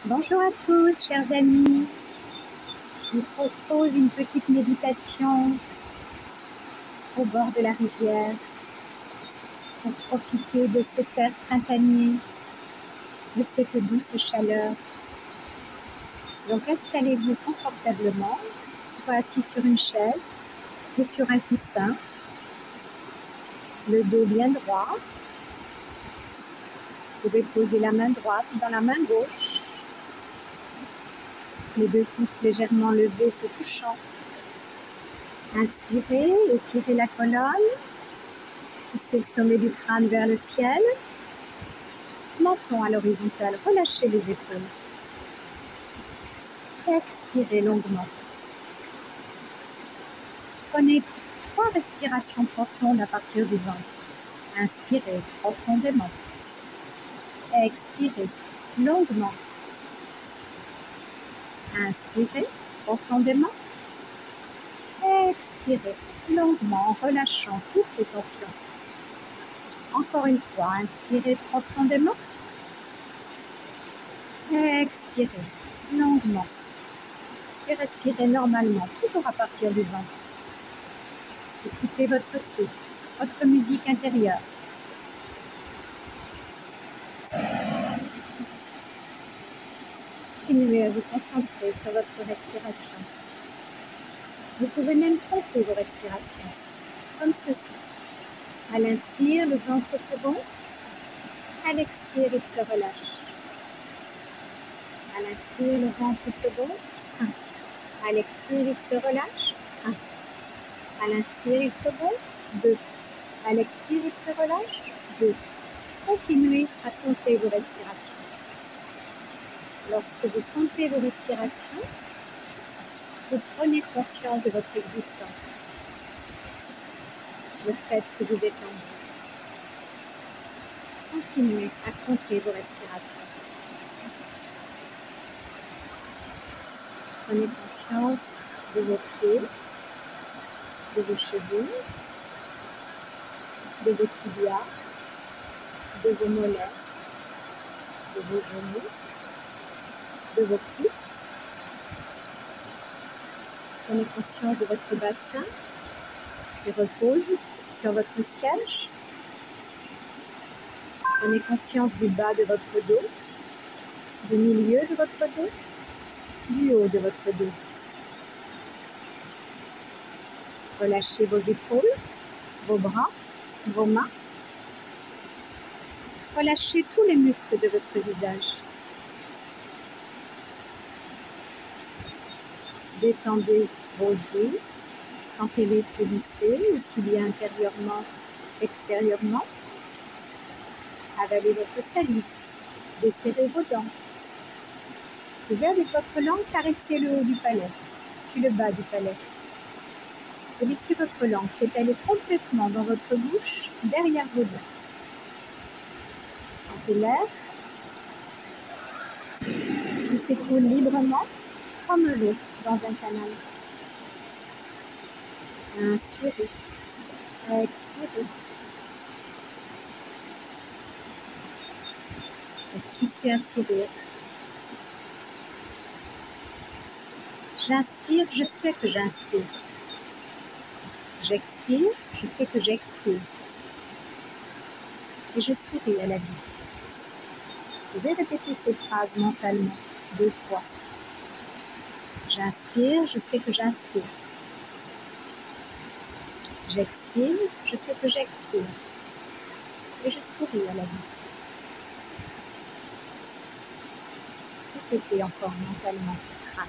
Bonjour à tous, chers amis. Je vous propose une petite méditation au bord de la rivière pour profiter de cet air printanier, de cette douce chaleur. Donc installez-vous confortablement, soit assis sur une chaise ou sur un coussin, le dos bien droit. Vous pouvez poser la main droite dans la main gauche, les deux pouces légèrement levés se touchant. Inspirez, étirez la colonne, poussez le sommet du crâne vers le ciel. Menton à l'horizontale, relâchez les épaules. Expirez longuement. Prenez 3 respirations profondes à partir du ventre. Inspirez profondément. Expirez longuement. Inspirez profondément. Expirez longuement en relâchant toutes les tensions. Encore une fois, inspirez profondément. Expirez longuement. Et respirez normalement, toujours à partir du ventre. Écoutez votre souffle, votre musique intérieure. Continuez à vous concentrer sur votre respiration. Vous pouvez même compter vos respirations, comme ceci. À l'inspire, le ventre se gonfle. À l'expire, il se relâche. À l'inspire, le ventre se gonfle. 1. À l'expire, il se relâche. 1. À l'inspire, il se gonfle. 2. À l'expire, il se relâche. 2. Continuez à compter vos respirations. Lorsque vous comptez vos respirations, vous prenez conscience de votre existence, le fait que vous êtes en vous. Continuez à compter vos respirations. Prenez conscience de vos pieds, de vos chevilles, de vos tibias, de vos mollets, de vos genoux, de vos cuisses. Prenez conscience de votre bassin qui repose sur votre siège. Prenez conscience du bas de votre dos, du milieu de votre dos, du haut de votre dos. Relâchez vos épaules, vos bras, vos mains. Relâchez tous les muscles de votre visage. Détendez vos yeux, sentez-les se lisser, aussi bien intérieurement qu'extérieurement. Avalez votre salive, desserrez vos dents. Et avec votre langue, caressez le haut du palais, puis le bas du palais. Et laissez votre langue s'étaler complètement dans votre bouche, derrière vos dents. Sentez l'air qui s'écoule librement, comme l'eau dans un canal. Inspirez, expirez. Esquissez un sourire. J'inspire, je sais que j'inspire. J'expire, je sais que j'expire. Et je souris à la vie. Vous pouvez répéter ces phrases mentalement 2 fois. J'inspire, je sais que j'inspire. J'expire, je sais que j'expire. Et je souris à la vie. Répétez encore mentalement cette phrase.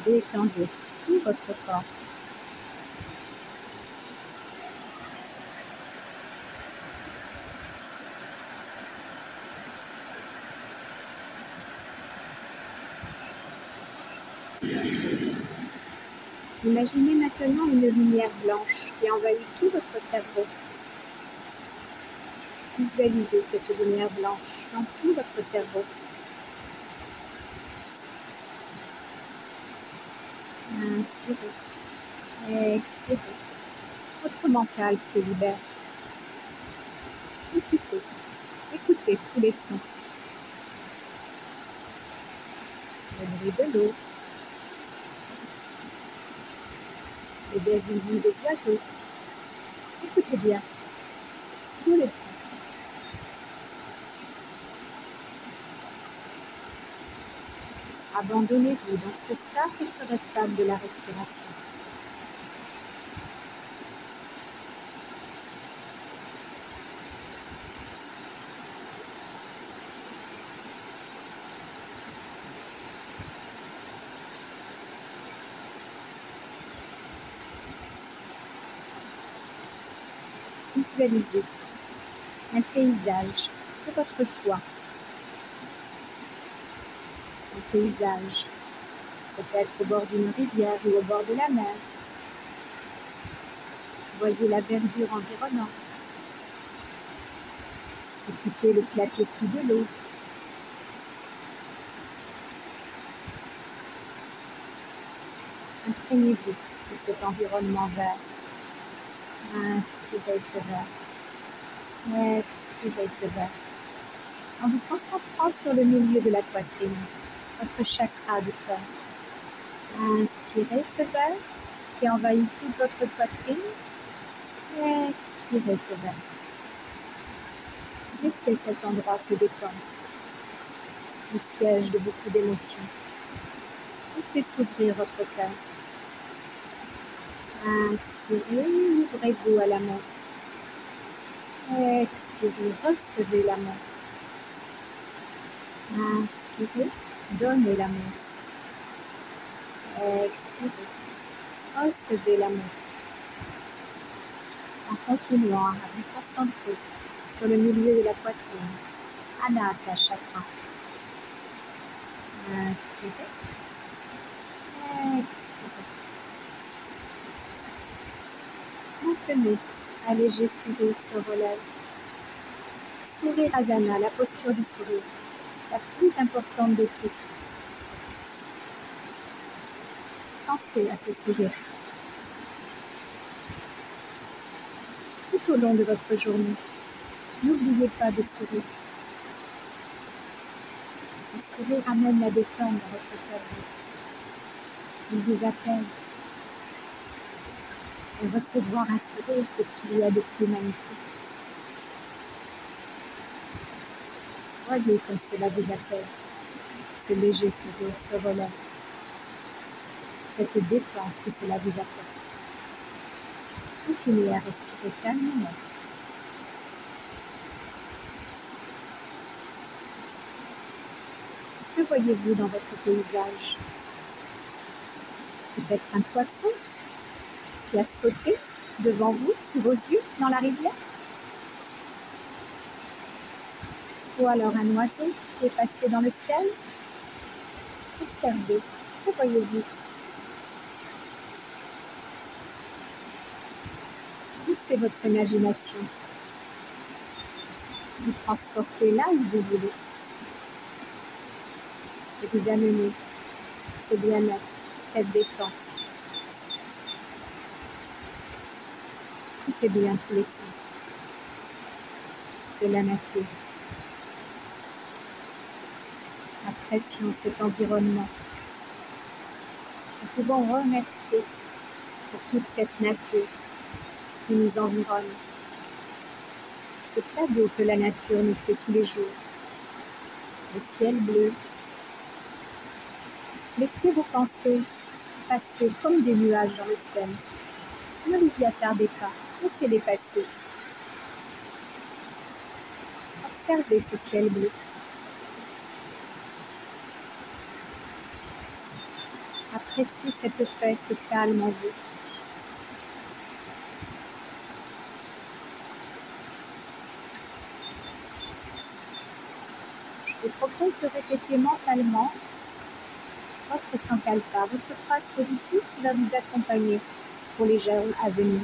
Détendez tout votre corps. Imaginez maintenant une lumière blanche qui envahit tout votre cerveau. Visualisez cette lumière blanche dans tout votre cerveau. Inspirez. Expirez. Votre mental se libère. Écoutez. Écoutez tous les sons. Le bruit de l'eau. Le gazouillis des oiseaux. Écoutez bien. Tous les sons. Abandonnez-vous dans ce cercle et ce ressac de la respiration. Visualisez un paysage de votre choix. Un paysage, peut-être au bord d'une rivière ou au bord de la mer. Voyez la verdure environnante. Écoutez le clapotis de l'eau. Imprégnez-vous de cet environnement vert. Inspirez ce vert. Expirez ce vert. En vous concentrant sur le milieu de la poitrine, votre chakra du cœur. Inspirez ce vert qui envahit toute votre poitrine. Expirez ce vert. Laissez cet endroit se détendre, le siège de beaucoup d'émotions. Laissez s'ouvrir votre cœur. Inspirez, ouvrez-vous à l'amour. Expirez, recevez l'amour. Inspirez, donnez l'amour. Expirez, recevez l'amour. En continuant à vous concentrer sur le milieu de la poitrine, Anahata Chakra. Inspirez, expirez. Maintenez un léger sourire se relève. Sourire Asana, la posture du sourire, la plus importante de toutes. Pensez à ce sourire. Tout au long de votre journée, n'oubliez pas de sourire. Le sourire amène la détente dans votre cerveau. Il vous appelle. Et recevoir un sourire, c'est ce qu'il y a de plus magnifique. Voyez comme cela vous appelle. Ce léger sourire se relève. Cette détente que cela vous apporte. Continuez à respirer calmement. Que voyez-vous dans votre paysage? Peut-être un poisson qui a sauté devant vous, sous vos yeux, dans la rivière? Ou alors un oiseau qui est passé dans le ciel? Observez, que voyez-vous? Laissez votre imagination vous transporter là où vous voulez et vous amener ce bien-être, cette détente. Écoutez bien tous les sons de la nature. Apprécions cet environnement. Nous pouvons remercier pour toute cette nature qui nous environne. Ce cadeau que la nature nous fait tous les jours. Le ciel bleu. Laissez vos pensées passer comme des nuages dans le ciel. Ne vous y attardez pas. Laissez-les passer. Observez ce ciel bleu. Appréciez cette paix, ce calme en vous. Je vous propose de répéter mentalement votre sankalpa, votre phrase positive qui va vous accompagner pour les jours à venir.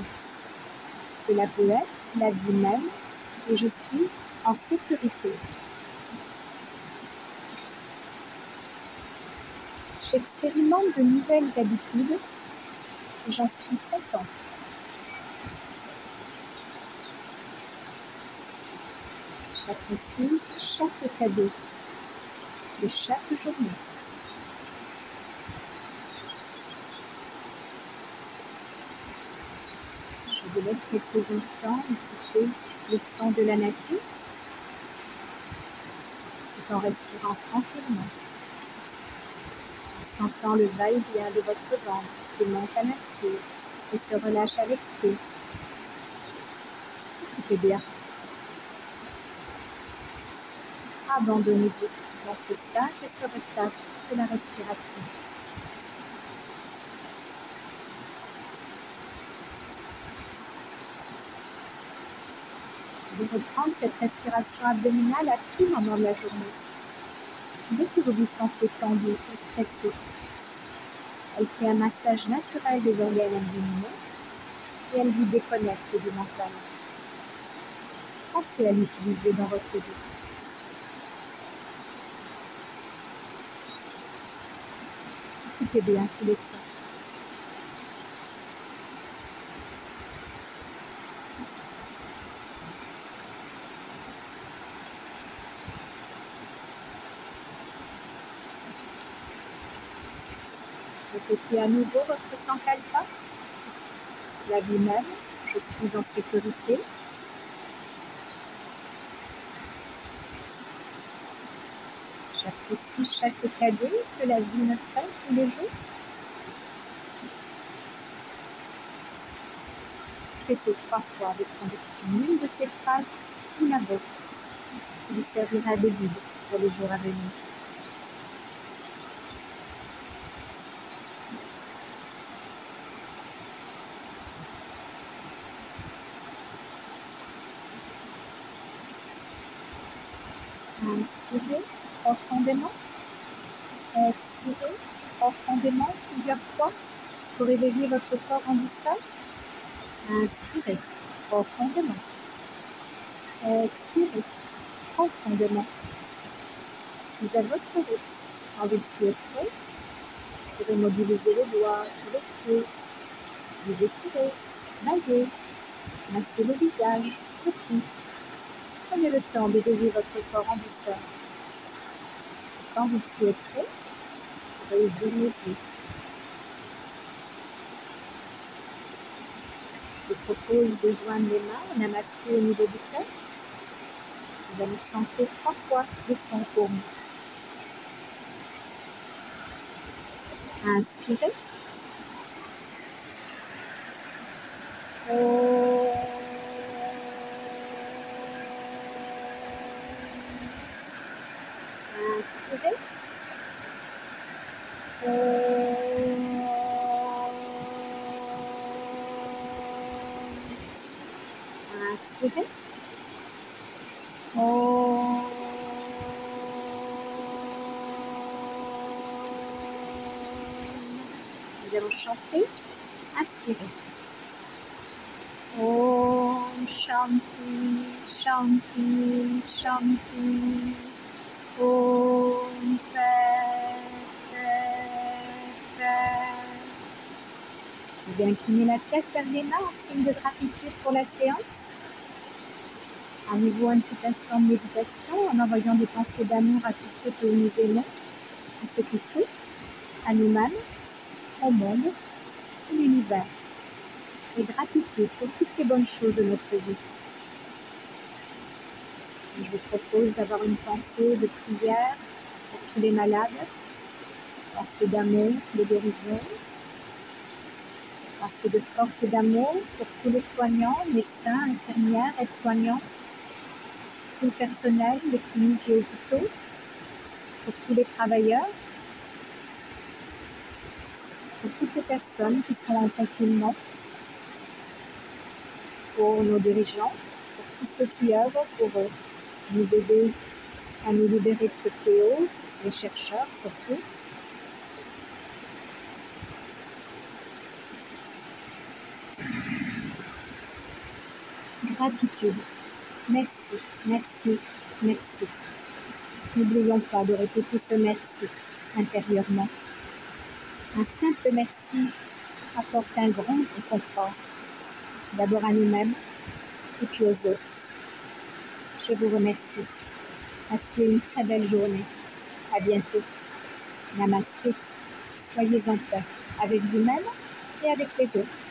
Cela peut être la vie même et je suis en sécurité. J'expérimente de nouvelles habitudes et j'en suis contente. J'apprécie chaque cadeau de chaque journée. Je vous laisse quelques instants écouter les sons de la nature tout en respirant tranquillement, en sentant le va-et-vient de votre ventre qui monte à l'inspire et se relâche à l'expire. Écoutez bien. Abandonnez-vous dans ce sac et ce ressac de la respiration. Vous reprendre cette respiration abdominale à tout moment de la journée. Dès que vous vous sentez tendu ou stressé, elle fait un massage naturel des organes abdominaux et elle vous déconnecte du mental. Pensez à l'utiliser dans votre vie. Écoutez bien tous les sons. Répétez à nouveau votre sankalpa. La vie même, je suis en sécurité. J'apprécie chaque cadeau que la vie me fait tous les jours. Répétez 3 fois avec conviction l'une de ces phrases ou la vôtre, qui vous servira de guide pour les jours à venir. Inspirez profondément, expirez profondément plusieurs fois pour réveiller votre corps en douceur. Inspirez profondément, expirez profondément. Puis à votre rythme, quand vous le souhaiterez, vous pourrez mobiliser les doigts, les pieds, vous étirer, bailler, masser le visage, le cou. Prenez le temps d'éveiller votre corps en douceur. Quand vous le souhaiterez, vous pourrez ouvrir les yeux. Je vous propose de joindre les mains en namasté au niveau du cœur. Vous allez chanter 3 fois le son pour nous. Inspirez. Inspirez. Inspirez. Nous allons chanter. Inspirez. Om Shanti, Shanti, Shanti. Om paix, paix, paix. Vous pouvez incliner la tête vers les mains en signe de gratitude pour la séance. À nouveau un petit instant de méditation en envoyant des pensées d'amour à tous ceux que nous aimons, tous ceux qui souffrent, à nous-mêmes, au monde, à l'univers. Et gratitude pour toutes les bonnes choses de notre vie. Je vous propose d'avoir une pensée de prière pour tous les malades, pensée d'amour, de guérison, pensée de force et d'amour pour tous les soignants, médecins, infirmières, aides-soignants, tout le personnel des cliniques et hôpitaux, pour tous les travailleurs, pour toutes les personnes qui sont en confinement, pour nos dirigeants, pour tous ceux qui œuvrent pour nous aider à nous libérer de ce fléau, les chercheurs surtout. Gratitude. Merci, merci, merci. N'oublions pas de répéter ce merci intérieurement. Un simple merci apporte un grand réconfort, d'abord à nous-mêmes et puis aux autres. Je vous remercie. Passez une très belle journée. À bientôt. Namasté. Soyez en paix avec vous-même et avec les autres.